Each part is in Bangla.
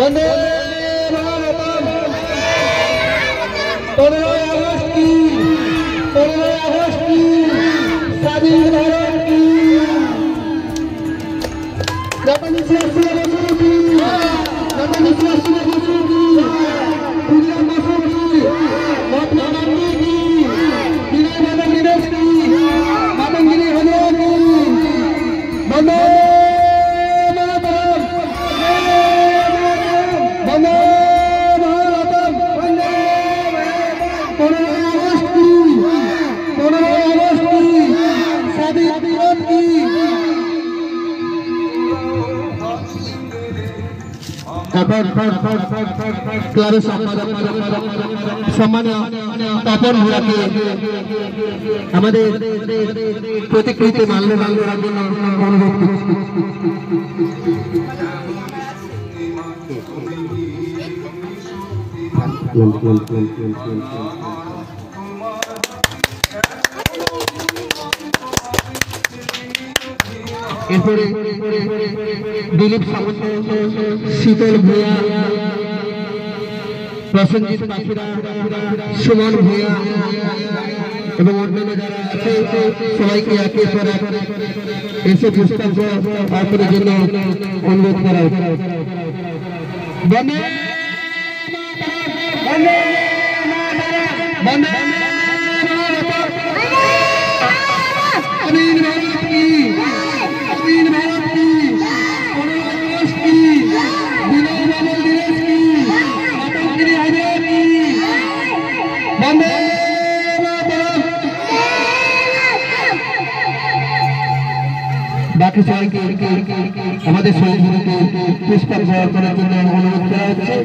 वंदे भारतम। 15 अगस्त की स्वाधीन भारत की जापानी क्लारे सम्मानीय तपन भूयाके हमारे प्रतिकृति माल्यदान করার জন্য অনুরোধ করছি। এরপরে দিলীপ সামন্ত, শীতল ভূয়া, প্রসেনজিৎ পাখিরা, সুমন ভূয়া এবং অন্যান্য যারা আছে সবাইকে একের পর এক এসে পুষ্পাঞ্জলি অর্পণের জন্য অনুরোধ করা হচ্ছে। বন্দে बाकी सबाइके हमारे शहीदগুলোকে পুষ্পাঞ্জলি অর্পণের জন্য অনুরোধ করা হচ্ছে।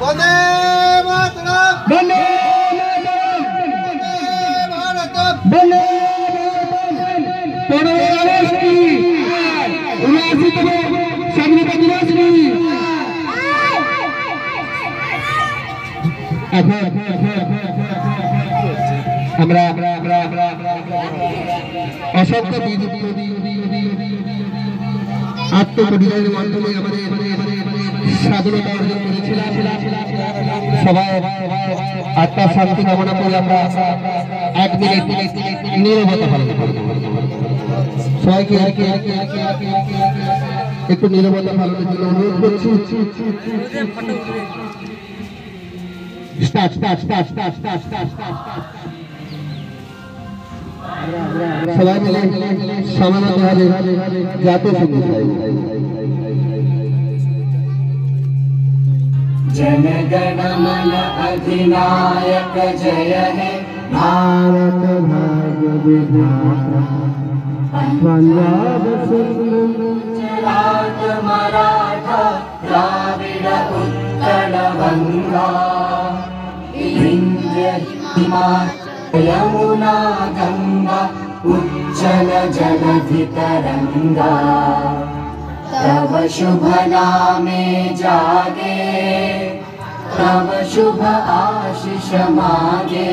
वंदे मातरम। वंदे वंदे 15 अगस्त की 79वें स्वाधीनता दिवस की আমরা অসংখ্য আত্মপরিচয়ের মাধ্যমে আমাদের স্বাধীনতা অর্জন করেছিলাম। সবাই আত্মার শান্তি কামনা করে আমরা 1 মিনিট নীরবতা পালন করব। সবাইকে একটু নীরবতা পালনের জন্য অনুরোধ করছি। সবাই মিলে সমানভাবে জাতীয় সঙ্গীত গাইব। जन गण मन अधिनायक जय हे भारत भाग्य विधाता पंजाब सिंध गुजरात मराठा द्राविड़ उत्कल बंगा विंध्य हिमाचल यमुना गंगा उज्जल जलधि तरंगा तव शुभ नामे जागे तव शुभ आशीष मागे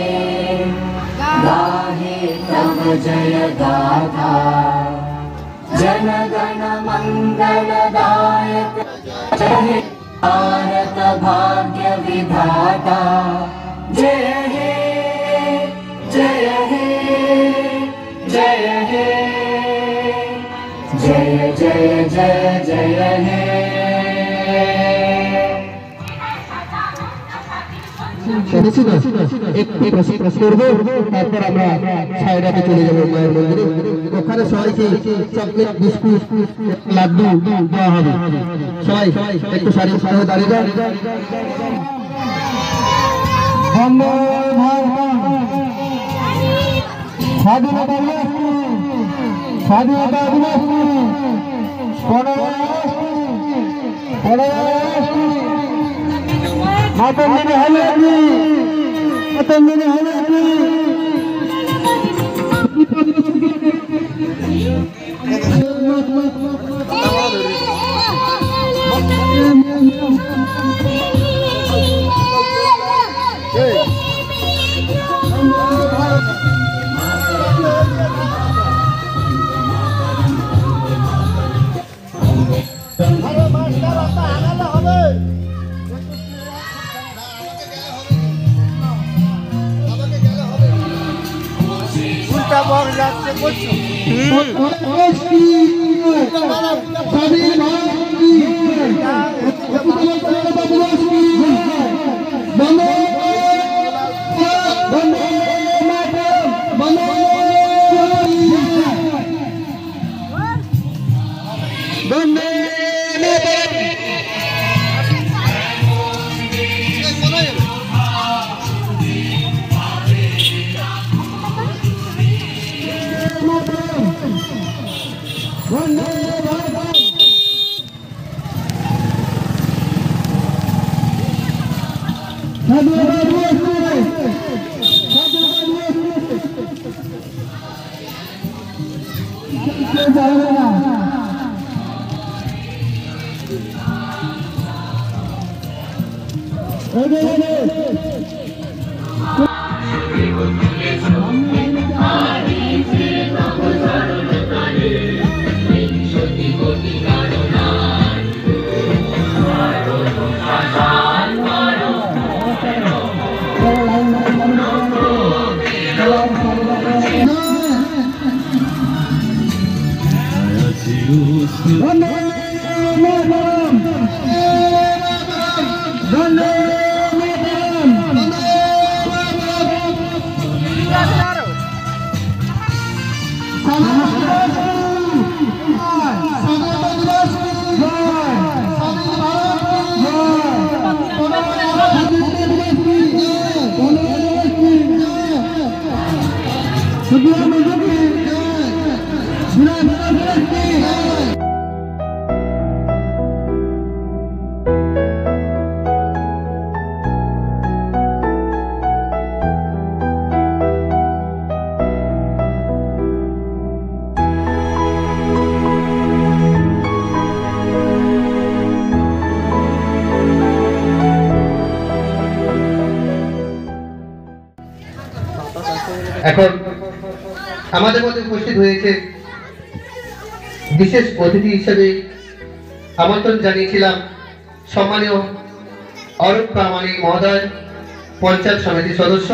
गाहे तव जय गाथा जन गण मंगलदायक जय भारत भाग्य विधाता जय हे जय हे जय हे जय जय जय जय हे একটু প্রশ্ন করবো, তারপর আমরা সাইডাতে চলে যাবো মায়ের মন্দিরে। ওখানে সবাইকে চকলেট, বিস্কুট, লাড্ডু দেওয়া হবে। সবাই একটু সারিয়ে সারিয়ে দাঁড়িয়ে যান। বন্দে মাতরম। স্বাধীনতা দিবস, স্বাধীনতা দিবস 15 আগস্ট মাতঙ্গিনী হলে মাতঙ্গিনী হলে এখন আমাদের মধ্যে উপস্থিত হয়েছে বিশেষ অতিথি হিসেবে আমন্ত্রণ জানিয়েছিলাম সম্মানীয় অরূপ প্রামাণিক মহোদয়, পঞ্চায়েত সমিতির সদস্য।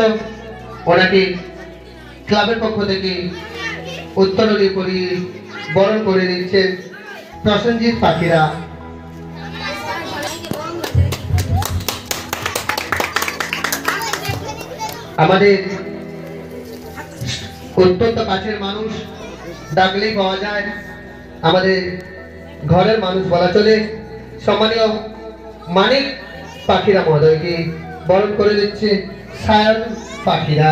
ওনাকে ক্লাবের পক্ষ থেকে উত্তরণী করিয়ে বরণ করে দিচ্ছেন প্রসেনজিৎ পাখিরা। আমাদের অত্যন্ত কাছের মানুষ, ডাকলেই পাওয়া যায়, আমাদের ঘরের মানুষ বলা চলে। সম্মানীয় মানিক পাখিরা মহোদয়কে বরণ করে দিচ্ছে সায়ন পাখিরা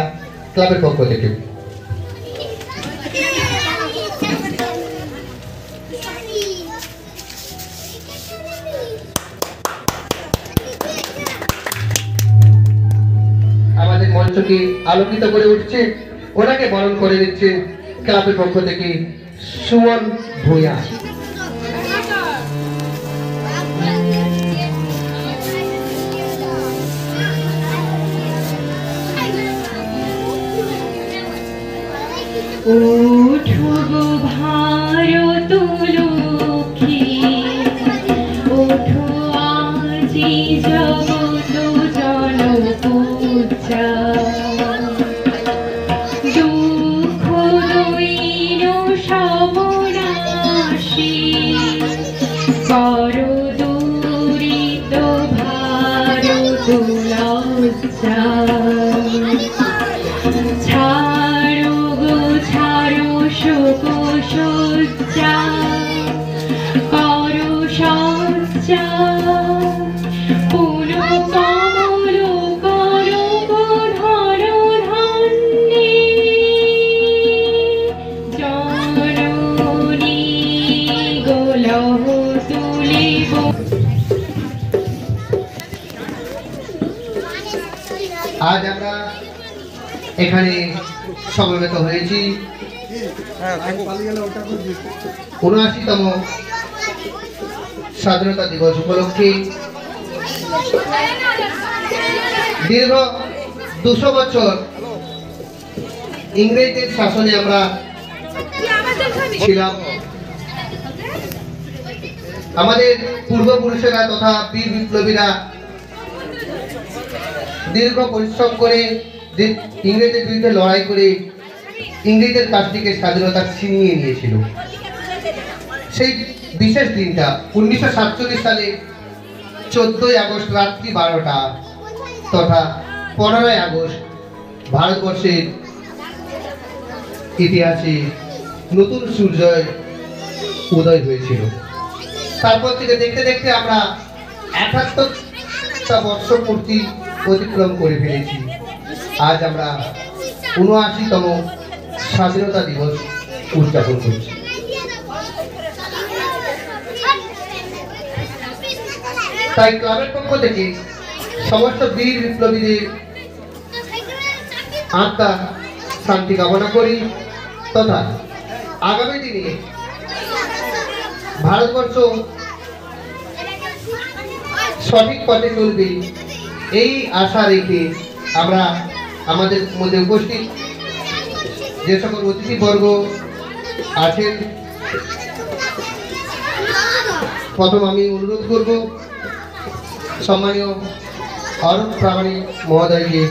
ক্লাবের পক্ষ থেকে। আমাদের মঞ্চকে আলোকিত করে উঠছে, ওনাকে বরণ করে দিচ্ছে ক্লাবের পক্ষ থেকে সুমন ভূঁইয়া। ওঠো গো ভারত লক্ষ্মী, ওঠো আজি জগত জনপূজা। দুঃখ দৈন সবনাশী, করো দুরিত ভারত লজ্জা। ছাড়ো গো ছাড়ো শোক সজ্জা, করো সজ্জা। পুন কমল করো গো ধর ধন্যে, জননী গো লহ তুলিব। আজ আমরা এখানে সমবেত হয়েছি ৭৯তম স্বাধীনতা দিবস উপলক্ষে। দীর্ঘ ২০০ বছর ইংরেজদের শাসনে আমরা ছিলাম। আমাদের পূর্বপুরুষেরা তথা বীর বিপ্লবীরা দীর্ঘ পরিশ্রম করে ইংরেজদের বিরুদ্ধে লড়াই করে ইংরেজদের কাছ থেকে স্বাধীনতা ছিনিয়ে নিয়েছিল। সেই বিশেষ দিনটা 1947 সালে 14ই আগস্ট রাত্রি 12টা তথা 15ই আগস্ট ভারতবর্ষের ইতিহাসে নতুন সূর্যোদয় উদয় হয়েছিল। তারপর থেকে দেখতে দেখতে আমরা 78টা বর্ষ পূর্তি অতিক্রম করে ফেলেছি। আজ আমরা 79তম স্বাধীনতা দিবস উদযাপন করছি। তাই ক্লাবের পক্ষ থেকে সমস্ত বীর বিপ্লবীদের আত্মা শান্তি কামনা করি তথা আগামী দিনে ভারতবর্ষ সঠিক পথে চলবে এই আশা রেখে আমরা আমাদের মধ্যে উপস্থিত যে সকল অতিথিবর্গ আছেন, প্রথম আমি অনুরোধ করব সম্মানীয় অরূপ প্রামাণিক মহোদয়কে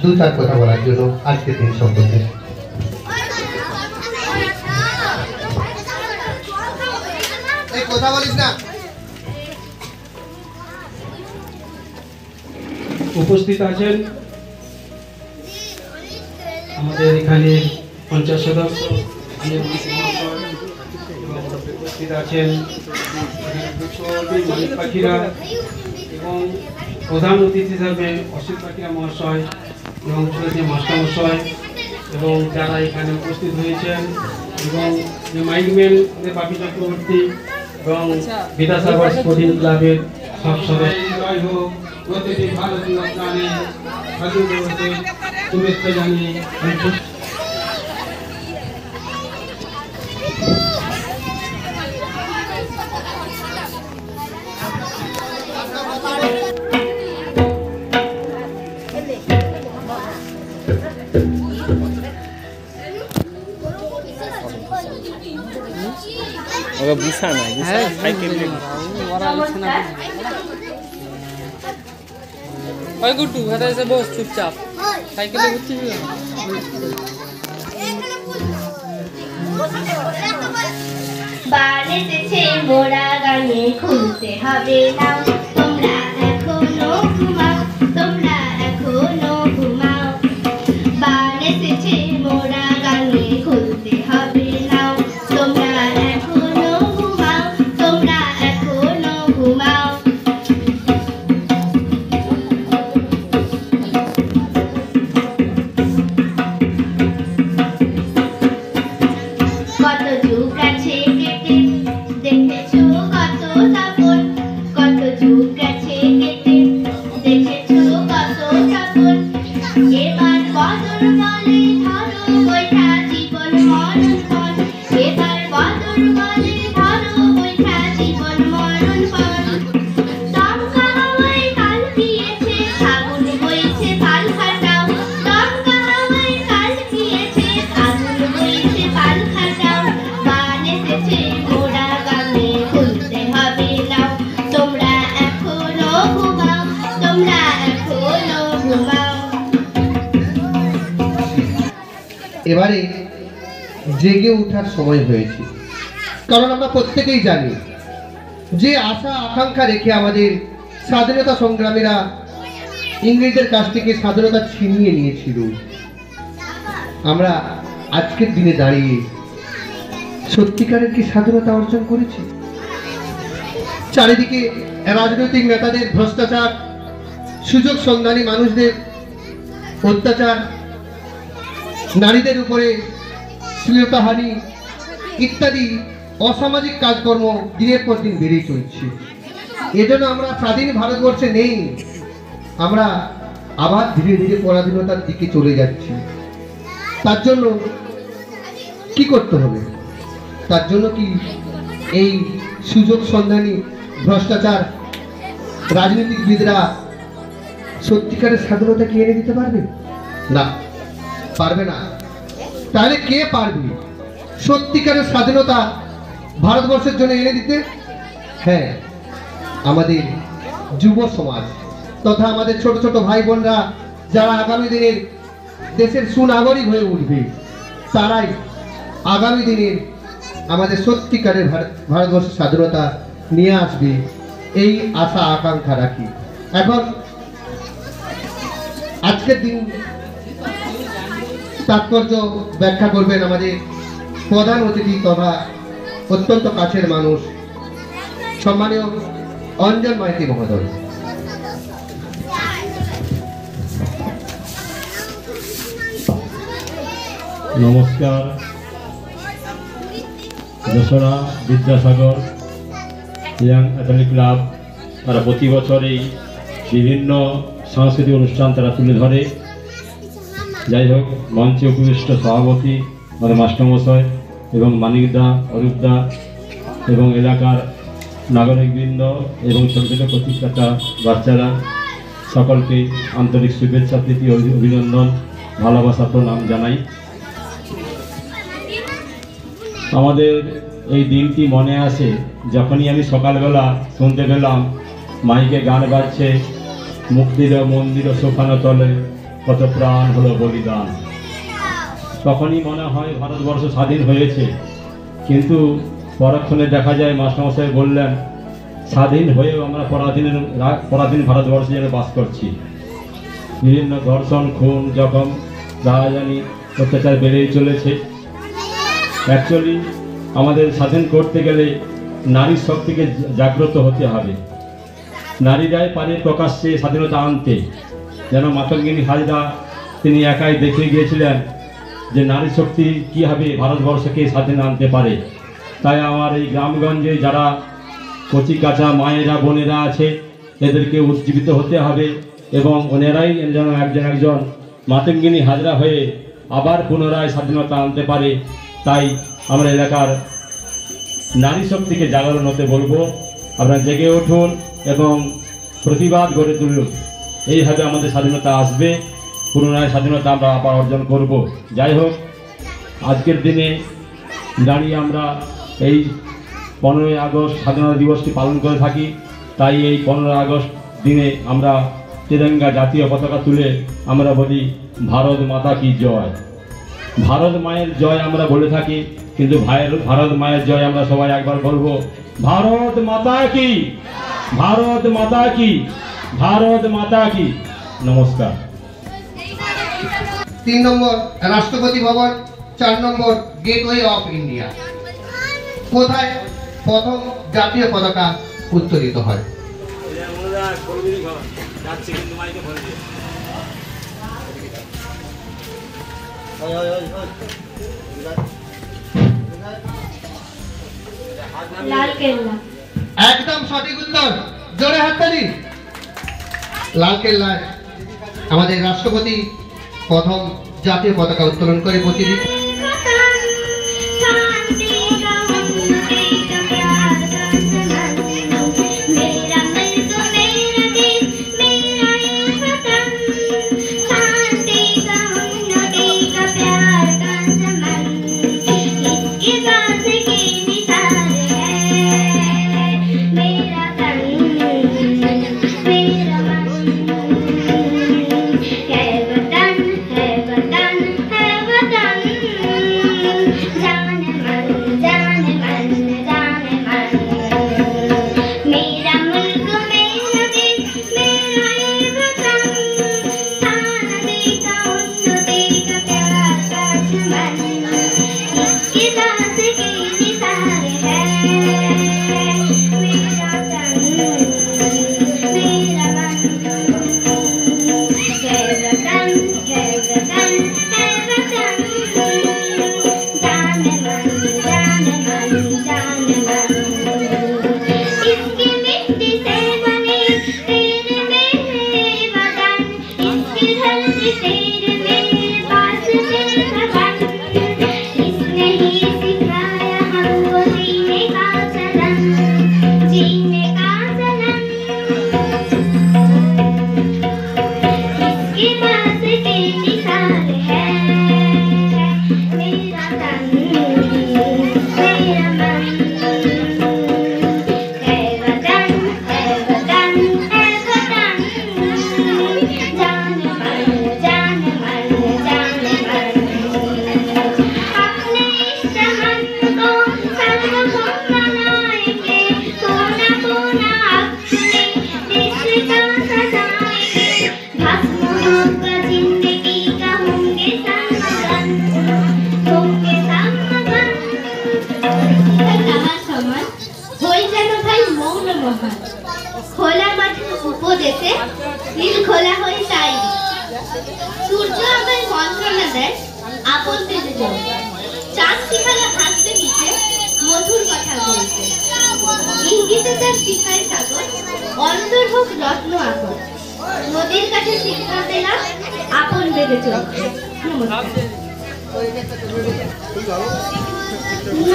2-4 কথা বলার জন্য আজকের দিন সম্পর্কে। কথা বলিস না। উপস্থিত আছেন আমাদের এখানে পঞ্চায়েত সদস্য এবং উপস্থিত আছেন মালিক পাখিরা এবং প্রধান অতিথি হিসাবে অসিত পাখিরা মহাশয় এবং মাস্টারমশাই এবং যারা এখানে উপস্থিত হয়েছেন এবং যে মাইকম্যান বাপি চক্রবর্তী এবং বিদ্যাসাগর স্পোর্টিং ক্লাবের সব সদস্য জয় হোক। প্রতিটি ভারতীয় প্রাণে স্বাধীন দিবসের শুভেচ্ছা জানিয়ে ওকে বুঝা না সাইকেল ওই গুট্টু হাতে এসে বস চুপচাপ সাইকেলে ঘুরছিস বান এসেছে মোরা গানে খুলতে হবে না, তোমরা এখনো ঘুমাও, তোমরা এখনো ঘুমাও। বান এসেছে মোরা গানে খুলতে হবে না, তোমরা এখনো ঘুমাও, তোমরা এখনো ঘুমাও। কত যুগ গেছে কেটে দেখেছো কত দাপন, কত যুগ গেছে কেটে দেখেছো কত দাপন। এবার বদর বলে ধরো বৈঠা জীবন মরণ পণ, এবার বদর বলে ধরো বৈঠা জীবন মরণ পণ। দমকা হাওয়ায় কাল দিয়েছে ফাগুন বইছে পাল খাটাও, দমকা হাওয়ায় কাল দিয়েছে ফাগুন বইছে পাল খাটাও। বান এসেছে মোরা গানে খুলতে হবে না, তোমরা এখনো ঘুমাও, তোমরা এখনো ঘুমাও। এবারে জেগে ওঠার সময় হয়েছে, কারণ আমরা প্রত্যেকেই জানি যে আশা আকাঙ্ক্ষা রেখে আমাদের স্বাধীনতা সংগ্রামীরা ইংরেজদের কাছ থেকে স্বাধীনতা ছিনিয়ে নিয়েছিল। আমরা আজকের দিনে দাঁড়িয়ে সত্যিকারের কি স্বাধীনতা অর্জন করেছি? চারিদিকে রাজনৈতিক নেতাদের ভ্রষ্টাচার, সুযোগ সন্ধানী মানুষদের অত্যাচার, নারীদের উপরে শ্লীলতাহানি ইত্যাদি অসামাজিক কাজকর্ম দিনের পর দিন বেড়েই চলছে। এজন্য আমরা স্বাধীন ভারতবর্ষে নেই, আমরা আবার ধীরে ধীরে পরাধীনতার দিকে চলে যাচ্ছি। তার জন্য কি করতে হবে? তার জন্য কি এই সুযোগ সন্ধানী ভ্রষ্টাচার রাজনীতিবিদরা সত্যিকারের স্বাধীনতা কি এনে দিতে পারবে? না, পারবে না। তাহলে কে পারবে সত্যিকারের স্বাধীনতা ভারতবর্ষের জন্য এনে দিতে? হ্যাঁ, আমাদের যুব সমাজ তথা আমাদের ছোট ছোট ভাই বোনরা, যারা আগামী দিনের দেশের সুনাগরিক হয়ে উঠবে, তারাই আগামী দিনের আমাদের সত্যিকারের ভারতবর্ষের স্বাধীনতা নিয়ে আসবে, এই আশা আকাঙ্ক্ষা রাখি। এখন আজকের দিন তাৎপর্য ব্যাখ্যা করবেন আমাদের প্রধান অতিথি তথা অত্যন্ত কাছের মানুষ, সম্মানীয় অঞ্জন মাইতি মহোদয়। নমস্কার। Jashora Vidyasagar young athletic club তারা প্রতি বছরই বিভিন্ন সাংস্কৃতিক অনুষ্ঠান তারা তুলে ধরে। যাই হোক, মঞ্চে উপবিষ্ট সভাপতি আমাদের মাস্টারমশাই এবং মানিকদা, অরূপদা এবং এলাকার নাগরিকবৃন্দ এবং ছোটো ছোটো প্রতিষ্ঠাতা বাচ্চারা সকলকে আন্তরিক শুভেচ্ছা, প্রীতি, অভিনন্দন, ভালোবাসা, প্রণাম জানাই। আমাদের এই দিনটি মনে আসে যখনই আমি সকালবেলা শুনতে পেলাম মাইকে গান বাজছে, মুক্তির মন্দির সোফানো তলে কত প্রাণ হলো বলিদান। তখনই মনে হয় ভারতবর্ষ স্বাধীন হয়েছে, কিন্তু পরক্ষণে দেখা যায় মাস্টারমশাই বললেন স্বাধীন হয়েও আমরা পরাধীন ভারতবর্ষে যেন বাস করছি। বিভিন্ন ধর্ষণ, খুন, জখম, রাজধানী, অত্যাচার বেড়েই চলেছে। অ্যাকচুয়ালি আমাদের স্বাধীন করতে গেলে নারীর শক্তিকে জাগ্রত হতে হবে। নারীরাই পারে প্রকাশ্যে স্বাধীনতা আনতে। যেন মাতঙ্গিনী হাজরা তিনি একাই দেখে গিয়েছিলেন যে নারী শক্তি কীভাবে ভারতবর্ষকে স্বাধীন আনতে পারে। তাই আমার এই গ্রামগঞ্জে যারা কচি কাঁচা মায়েরা, বোনেরা আছে, এদেরকে উজ্জীবিত হতে হবে এবং ওনারাই যেন একজন মাতঙ্গিনী হাজরা হয়ে আবার পুনরায় স্বাধীনতা আনতে পারে। তাই আমরা এলাকার নারী শক্তিকে জাগরণ হতে বলবো। আপনারা জেগে উঠুন এবং প্রতিবাদ গড়ে তুলুন। এইভাবে আমাদের স্বাধীনতা আসবে, পুনরায় স্বাধীনতা আমরা আবার অর্জন করব। যাই হোক, আজকের দিনে দাঁড়িয়ে আমরা এই 15ই আগস্ট স্বাধীনতা দিবসটি পালন করে থাকি। তাই এই 15 আগস্ট দিনে আমরা তিরঙ্গা, জাতীয় পতাকা তুলে আমরা বলি ভারত মাতা কি জয়। ভারত মায়ের জয় আমরা বলে থাকি, কিন্তু ভারত মায়ের জয় আমরা সবাই একবার বলবো, ভারত মাতা কি, ভারত মাতা কি, ভারত মাতা কি। নমস্কার। 3 নম্বর রাষ্ট্রপতি ভবন, 4 নম্বর গেটওয়ে অফ ইন্ডিয়া। কোথায় প্রথম জাতীয় পতাকা উত্তোলিত হয়? লালকেল্লা। একদম সঠিক উত্তর, জোরে হাততালি। লালকেল্লায় আমাদের রাষ্ট্রপতি প্রথম জাতীয় পতাকা উত্তোলন করে প্রতিদিন। इसने ही মহান খোলা মাঠের উপদেশে নীল খোলা হয়ে তাই সূর্য আমার মন্ত্রণা দেয় আপন তেজে জল চাঁদ শিখালে হাসতে নিচে মধুর কথা বলতে ইঙ্গিতে তার শিখায় সাগর অন্তর হোক রত্ন আকর নদীর কাছে শিক্ষা পেলাম আপন বেগে চলতে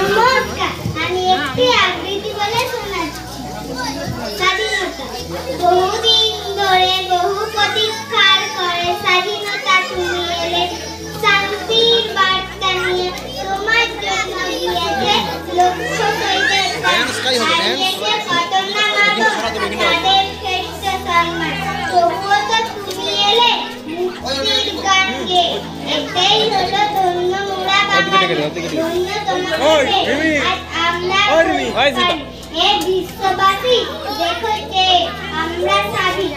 নমস্কার আমি একটি আবৃত্তি বলে শোনাচ্ছি স্বাধীনতা বহুদিন ধরে বহু প্রতীক্ষার করে স্বাধীনতা তুমি এলে শান্তির বার্তা নিয়ে তোমার জন্য গিয়েছে লক্ষ্য সৈদের হারিয়েছে কত না মাগো তাদের শ্রেষ্ঠ সম্মান তবুও তো তুমি এলে মুক্তির গান গেয়ে এটাই হলো ধন্য মোরা বাঙালি ধন্য তোমাকে আজ আমরা হে বিশ্ববাসী দেখো কে আমরা স্বাধীন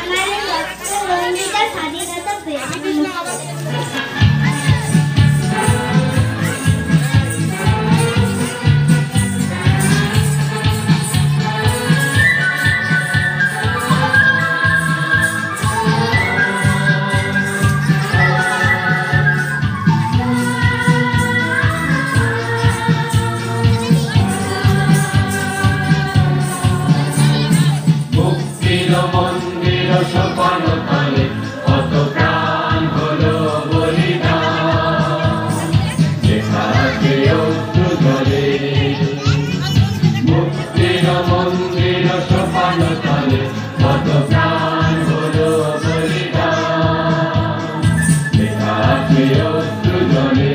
আমাদের রক্ত রঞ্জিত স্বাধীনতা পেয়েছি মন্দির সোপান তলে কত প্রাণ হলো বলিদান যেখানে অশ্রু ঝরে মুক্তির মন্দির সোপান তলে কত প্রাণ হলো বলিদান যেখানে অশ্রু ঝরে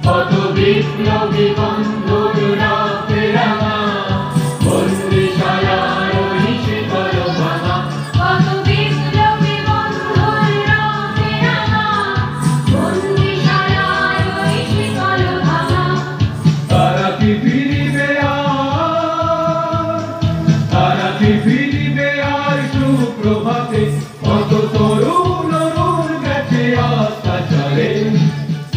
কত বিপ্লবী বন্ধুরা প্রেরণা বন্দিশালা ফিরিবে আর সুপ্রভাতে কত তরুণ গেছে অত্যাচারে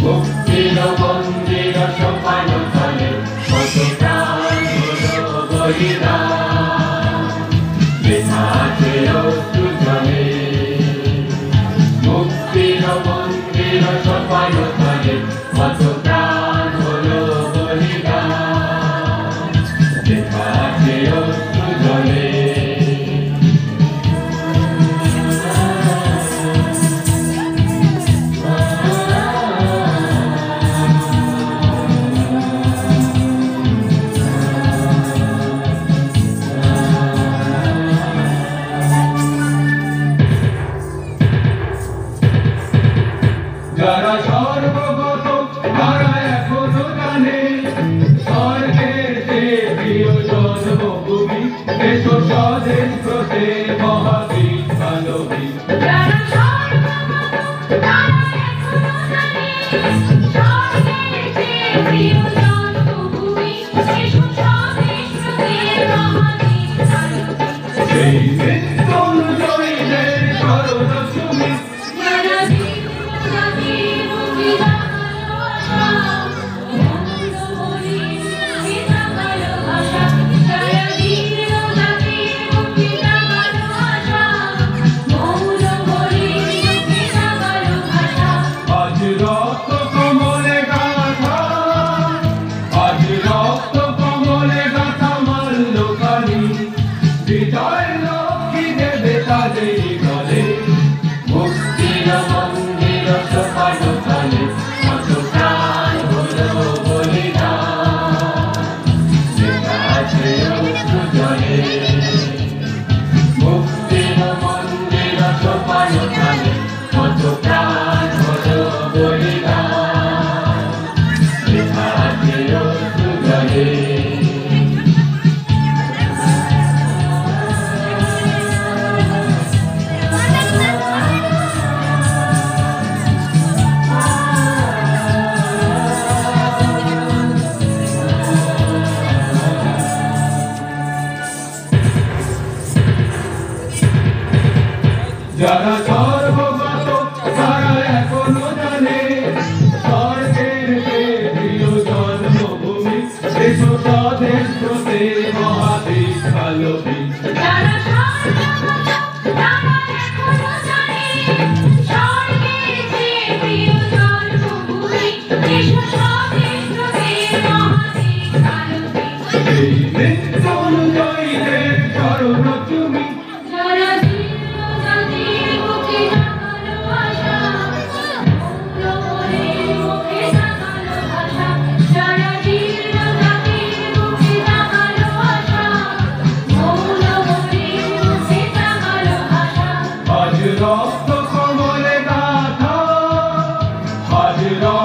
মুক্তির মন্দির সোপান তলে কত প্রাণ হলো বলিদান যেখানে অশ্রু ঝরে মুক্তির মন্দির সোপান তলে কত প্রাণ হলো বলিদান যেখানে অশ্রু ঝরে যারা সর্বগত তারা এখনো জানে স্বর্গের সে প্রিয় জন্মভূমি এসো স্বদেশ প্রতে মহাবীর মানবী সেই মৃত্যুঞ্জয়ীদের শরণ তুমি বিজয় লক্ষ্মী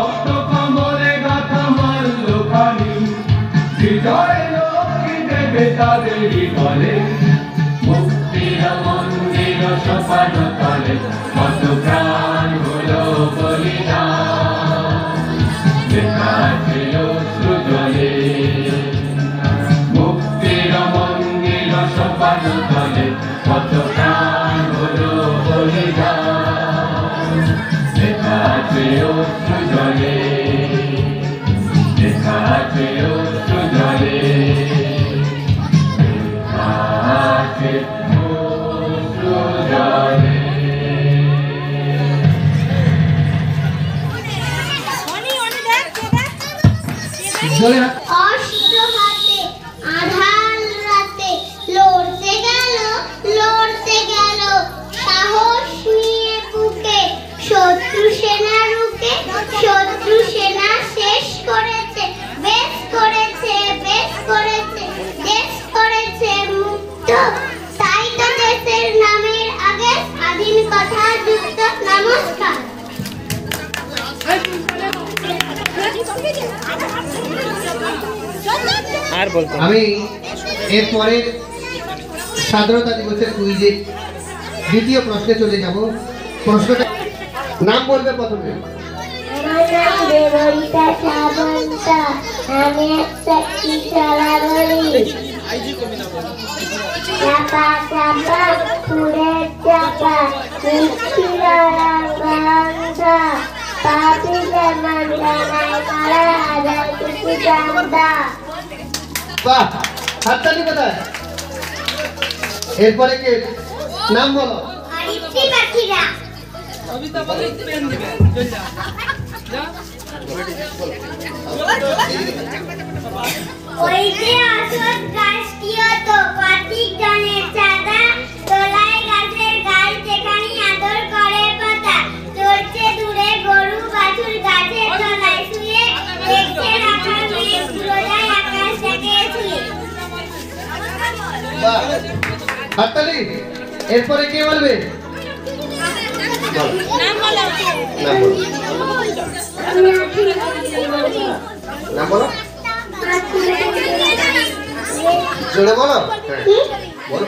রক্ত কমলে গাথা মাল্যখানি হৃদয় লক্ষ্মী দেবে তাদেরই বলে মুক্তির মন্দির সোপান তলে কত প্রাণ হলো বলিদান লেখা আছে অশ্রু জলে মুক্তির মন্দির সোপান তলে কত প্রাণ হলো বলিদান লেখা আছে অশ্রু জলে লেখা আছে অশ্রু জলে লেখা আছে অশ্রু জলে। অস্ত্র হাতে আধার রাতে লড়তে গেল সাহস নিয়ে বুকে শত্রু সেনা রুখে শত্রু সেনা শেষ করেছে বেশ করেছে দেশ করেছে মুক্ত তাই তো দেশের নামের আগে স্বাধীন কথা যুক্ত। নমস্কার। আর বলতো আমি এরপরে স্বাধীনতা দিবসের কুইজে দ্বিতীয় প্রশ্নে চলে যাব। প্রশ্নটা নাম বলবে প্রথমে। আমার নাম দেবরিতা সামন্ত, আমি একটা কিশোরা বলি। চাপা চাপা ফুলের চাপা মিষ্টির রঙ্গন্ধ পাপিলে মন্ডনায় মারা হাজার কিছু চান্দা। বাহ, হাততালি কোথায়? এরপরে কে? নাম বলো। আরিত্রি পাখিরা। কবিতা বলে পেন দিবে চল যা যা ওই যে অশোক গাছটি হতো কার্তিক জনের চাঁদা তোলায় গাছের গাছ যেখানে আদর করে পাতা চলছে দূরে গরু বাছুর গাছের তলায় শুয়ে দেখছে রাখার মেয়ে রোজায় আকাশটাকে ছুঁয়ে। বাহ, হাততালি। এরপরে কে বলবে? নাম বলো। নাম বলো। জোরে বলো। বলো।